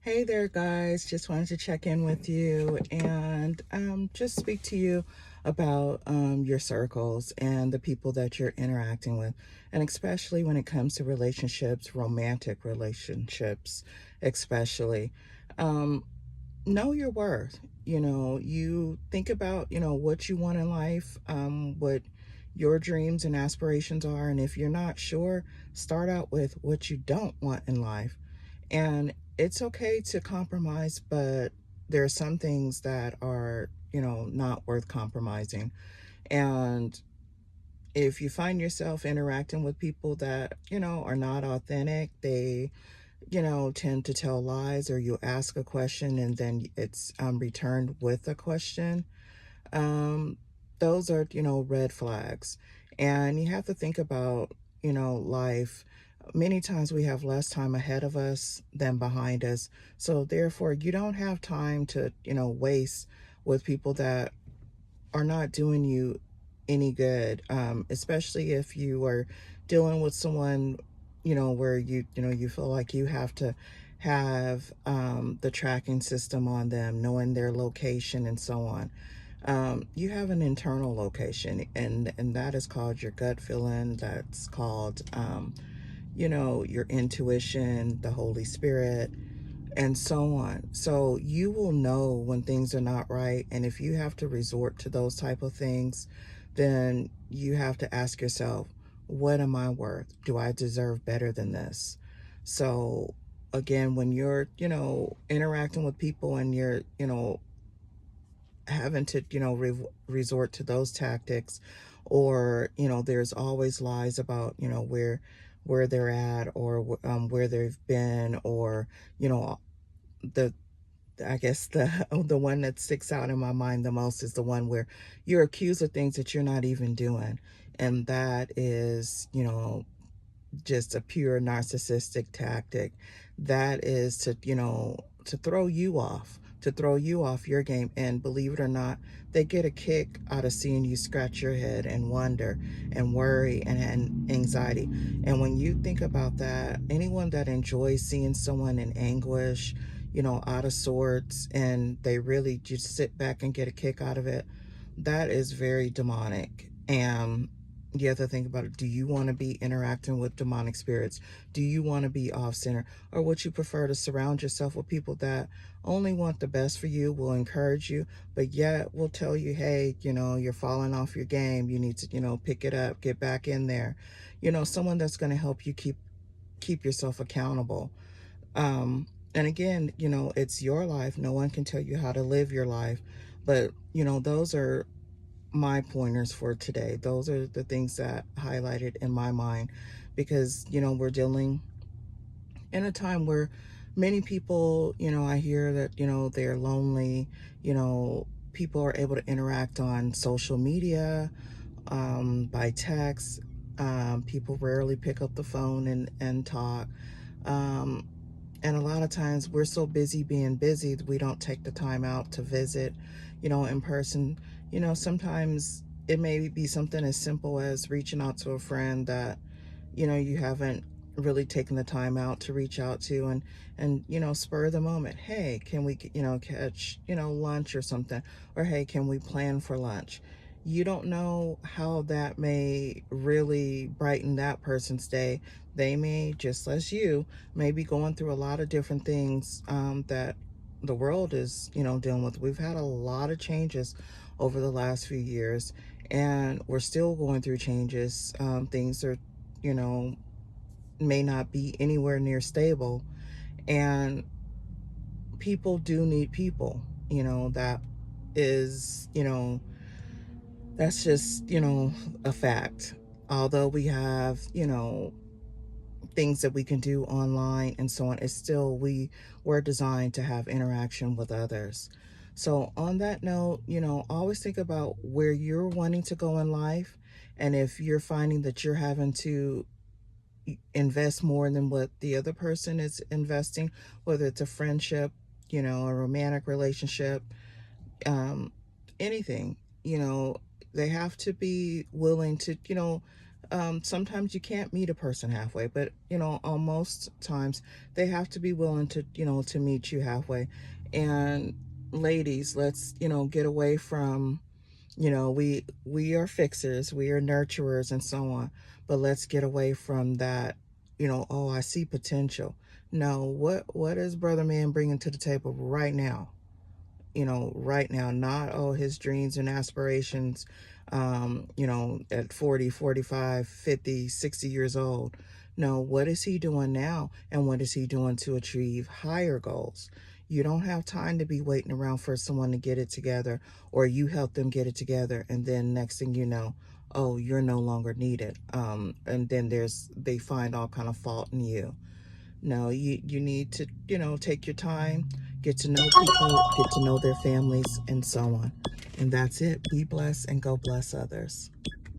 Hey there, guys. Just wanted to check in with you and just speak to you about your circles and the people that you're interacting with. And especially when it comes to relationships, romantic relationships, especially. Um, know your worth. You think about, what you want in life, what your dreams and aspirations are. And if you're not sure, start out with what you don't want in life. And it's okay to compromise, but there are some things that are, not worth compromising. And if you find yourself interacting with people that, are not authentic, they, tend to tell lies, or you ask a question and then it's returned with a question. Um, those are, red flags. And you have to think about, life. Many times we have less time ahead of us than behind us. So therefore, you don't have time to, waste with people that are not doing you any good. Especially if you are dealing with someone, where you feel like you have to have the tracking system on them, knowing their location and so on. You have an internal location, and that is called your gut feeling. That's called, your intuition, the Holy Spirit, and so on. So you will know when things are not right. And if you have to resort to those type of things, then you have to ask yourself, what am I worth? Do I deserve better than this? So again, when you're, interacting with people and you're, having to, resort to those tactics, or, there's always lies about, where they're at, or where they've been, or, the I guess the one that sticks out in my mind the most is the one where you're accused of things that you're not even doing. And that is, just a pure narcissistic tactic. That is to, to throw you off your game. And believe it or not, they get a kick out of seeing you scratch your head and wonder and worry and anxiety. And when you think about that, anyone that enjoys seeing someone in anguish, out of sorts, and they really just sit back and get a kick out of it, that is very demonic. And you have to think about it. Do you want to be interacting with demonic spirits? Do you want to be off center? Or would you prefer to surround yourself with people that only want the best for you, will encourage you, but yet will tell you, hey, you're falling off your game. You need to, pick it up, get back in there. Someone that's going to help you keep yourself accountable. And again, it's your life. No one can tell you how to live your life. But, those are my pointers for today. Those are the things that highlighted in my mind, because, we're dealing in a time where many people, I hear that, they're lonely. People are able to interact on social media, by text. People rarely pick up the phone and talk. Um, and a lot of times we're so busy being busy that we don't take the time out to visit, in person. Sometimes it may be something as simple as reaching out to a friend that, you haven't really taken the time out to reach out to, and, spur of the moment. Hey, can we, catch, lunch or something? Or, hey, can we plan for lunch? You don't know how that may really brighten that person's day. They may, just as you, may be going through a lot of different things, that the world is, dealing with. We've had a lot of changes over the last few years, and we're still going through changes. Things are, you know, may not be anywhere near stable, and people do need people. That is, that's just, a fact. Although we have, things that we can do online and so on, it's still, we were designed to have interaction with others. So on that note, always think about where you're wanting to go in life. And if you're finding that you're having to invest more than what the other person is investing, whether it's a friendship, a romantic relationship, um, anything, they have to be willing to, Sometimes you can't meet a person halfway, but on most times they have to be willing to, to meet you halfway. And ladies, let's, get away from, we are fixers, we are nurturers and so on, but let's get away from that, oh, I see potential. No, what is brother man bringing to the table right now? Right now, not, oh, his dreams and aspirations, at 40, 45, 50, 60 years old. No, what is he doing now? And what is he doing to achieve higher goals? You don't have time to be waiting around for someone to get it together, or you help them get it together. And then next thing you know, oh, you're no longer needed. And then they find all kind of fault in you. No, you need to, take your time, get to know people, get to know their families, and so on. And that's it. Be blessed and go bless others.